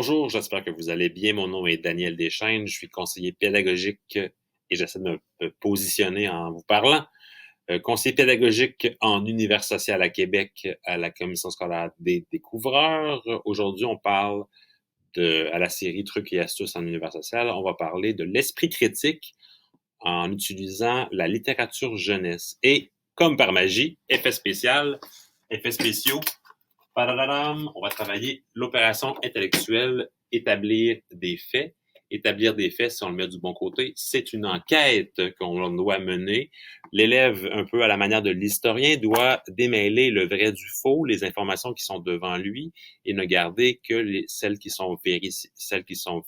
Bonjour, j'espère que vous allez bien. Mon nom est Daniel Deschaines, je suis conseiller pédagogique et j'essaie de me positionner en vous parlant. Conseiller pédagogique en univers social à Québec à la Commission scolaire des découvreurs. Aujourd'hui, on parle à la série Trucs et astuces en univers social. On va parler de l'esprit critique en utilisant la littérature jeunesse. Et comme par magie, effets spéciaux, padadadam, on va travailler l'opération intellectuelle, établir des faits. Établir des faits, si on le met du bon côté, c'est une enquête qu'on doit mener. L'élève, un peu à la manière de l'historien, doit démêler le vrai du faux, les informations qui sont devant lui, et ne garder que celles qui sont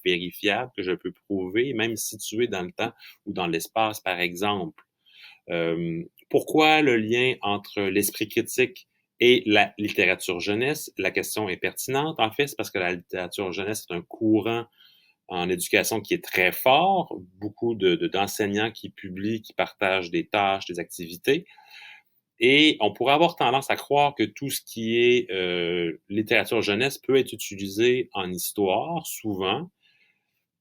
vérifiables, que je peux prouver, même situées dans le temps ou dans l'espace, par exemple. Pourquoi le lien entre l'esprit critique et la littérature jeunesse? La question est pertinente. En fait, c'est parce que la littérature jeunesse est un courant en éducation qui est très fort. Beaucoup d'enseignants qui publient, qui partagent des tâches, des activités. Et on pourrait avoir tendance à croire que tout ce qui est littérature jeunesse peut être utilisé en histoire, souvent.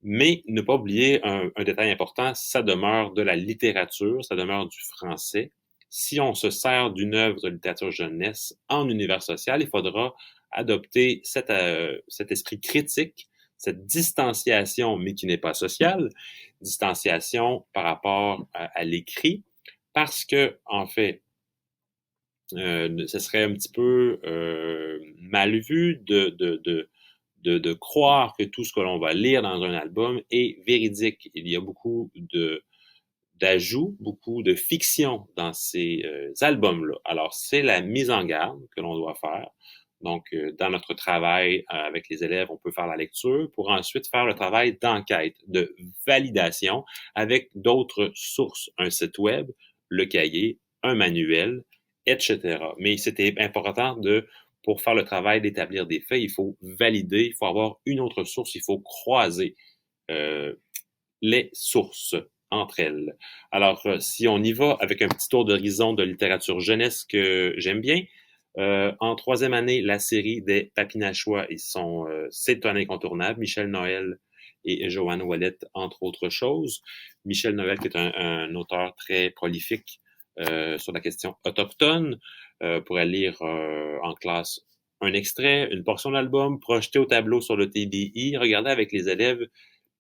Mais ne pas oublier un détail important, ça demeure de la littérature, ça demeure du français. Si on se sert d'une œuvre de littérature jeunesse en univers social, il faudra adopter cet esprit critique, cette distanciation, mais qui n'est pas sociale, distanciation par rapport à l'écrit, parce que, en fait, ce serait un petit peu mal vu de croire que tout ce que l'on va lire dans un album est véridique. Il y a beaucoup d'ajouts, beaucoup de fiction dans ces albums-là. Alors, c'est la mise en garde que l'on doit faire. Donc, dans notre travail avec les élèves, on peut faire la lecture pour ensuite faire le travail d'enquête, de validation avec d'autres sources, un site web, le cahier, un manuel, etc. Mais c'était important pour faire le travail d'établir des faits, il faut valider, il faut avoir une autre source, il faut croiser euh, les sources entre elles. Alors, si on y va avec un petit tour d'horizon de littérature jeunesse que j'aime bien, en troisième année, la série des Papinachois, c'est un incontournable. Michel Noël et Joanne Ouellet, entre autres choses. Michel Noël, qui est un auteur très prolifique sur la question autochtone, pourrait lire en classe un extrait, une portion de l'album, projeter au tableau sur le TBI, regarder avec les élèves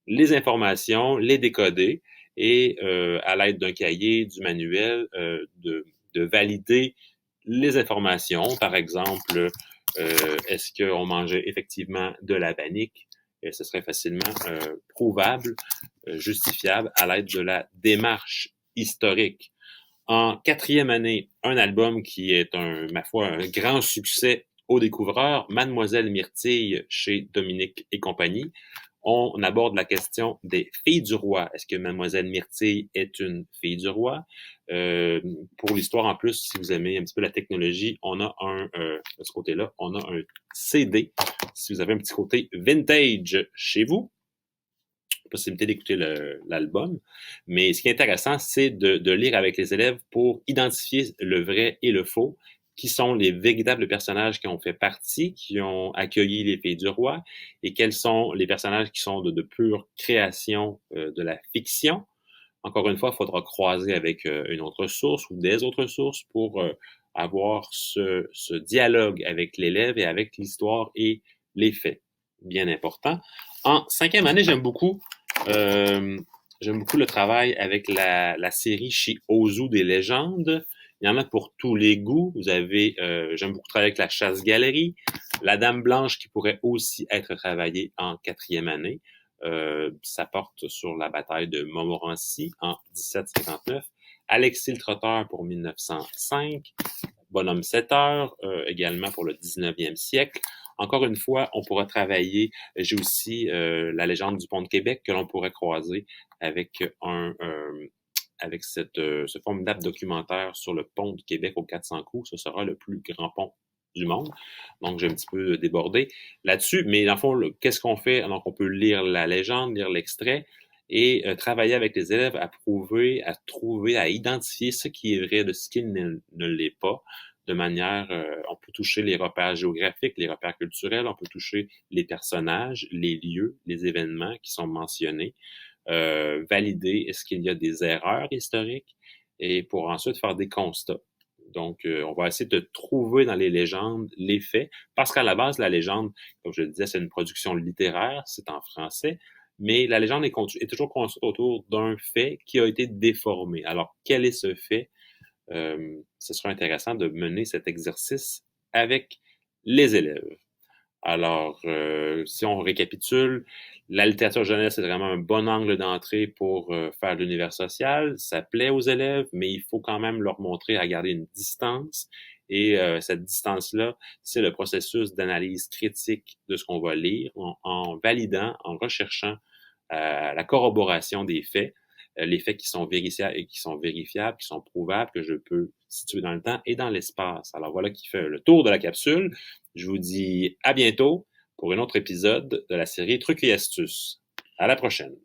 les informations, les décoder et à l'aide d'un cahier, du manuel, de valider les informations. Par exemple, est-ce qu'on mangeait effectivement de la panique? Et ce serait facilement prouvable, justifiable à l'aide de la démarche historique. En quatrième année, un album qui est ma foi, un grand succès aux découvreurs, Mademoiselle Myrtille chez Dominique et compagnie. On aborde la question des filles du roi. Est-ce que Mademoiselle Myrtille est une fille du roi? Pour l'histoire, en plus, si vous aimez un petit peu la technologie, on a de ce côté-là, on a un CD. Si vous avez un petit côté vintage chez vous, possibilité d'écouter l'album. Mais ce qui est intéressant, c'est de lire avec les élèves pour identifier le vrai et le faux, qui sont les véritables personnages qui ont fait partie, qui ont accueilli les Filles du Roi, et quels sont les personnages qui sont de pure création de la fiction. Encore une fois, il faudra croiser avec une autre source ou des autres sources pour avoir ce dialogue avec l'élève et avec l'histoire et les faits. Bien important. En cinquième année, j'aime beaucoup le travail avec la série chez Ozu des légendes. Il y en a pour tous les goûts. J'aime beaucoup travailler avec la chasse-galerie, la Dame Blanche qui pourrait aussi être travaillée en quatrième année. Ça porte sur la bataille de Montmorency en 1759. Alexis le Trotteur pour 1905. Bonhomme 7 heures, également pour le 19e siècle. Encore une fois, on pourra travailler, j'ai aussi la légende du pont de Québec que l'on pourrait croiser avec ce formidable documentaire sur le pont de Québec aux 400 coups. Ce sera le plus grand pont du monde. Donc, j'ai un petit peu débordé là-dessus. Mais dans le fond, qu'est-ce qu'on fait? Donc, on peut lire la légende, lire l'extrait et travailler avec les élèves à prouver, à trouver, à identifier ce qui est vrai de ce qui ne l'est pas. de manière, on peut toucher les repères géographiques, les repères culturels, on peut toucher les personnages, les lieux, les événements qui sont mentionnés, valider est-ce qu'il y a des erreurs historiques et pour ensuite faire des constats. Donc, on va essayer de trouver dans les légendes les faits, parce qu'à la base, la légende, comme je le disais, c'est une production littéraire, c'est en français, mais la légende est toujours construite autour d'un fait qui a été déformé. Alors, quel est ce fait? Ce sera intéressant de mener cet exercice avec les élèves. Alors, si on récapitule, la littérature jeunesse est vraiment un bon angle d'entrée pour faire de l'univers social. Ça plaît aux élèves, mais il faut quand même leur montrer à garder une distance. Et cette distance-là, c'est le processus d'analyse critique de ce qu'on va lire en validant, en recherchant la corroboration des faits, les faits qui sont vérifiables, qui sont prouvables, que je peux situer dans le temps et dans l'espace. Alors voilà qui fait le tour de la capsule. Je vous dis à bientôt pour un autre épisode de la série Trucs et astuces. À la prochaine.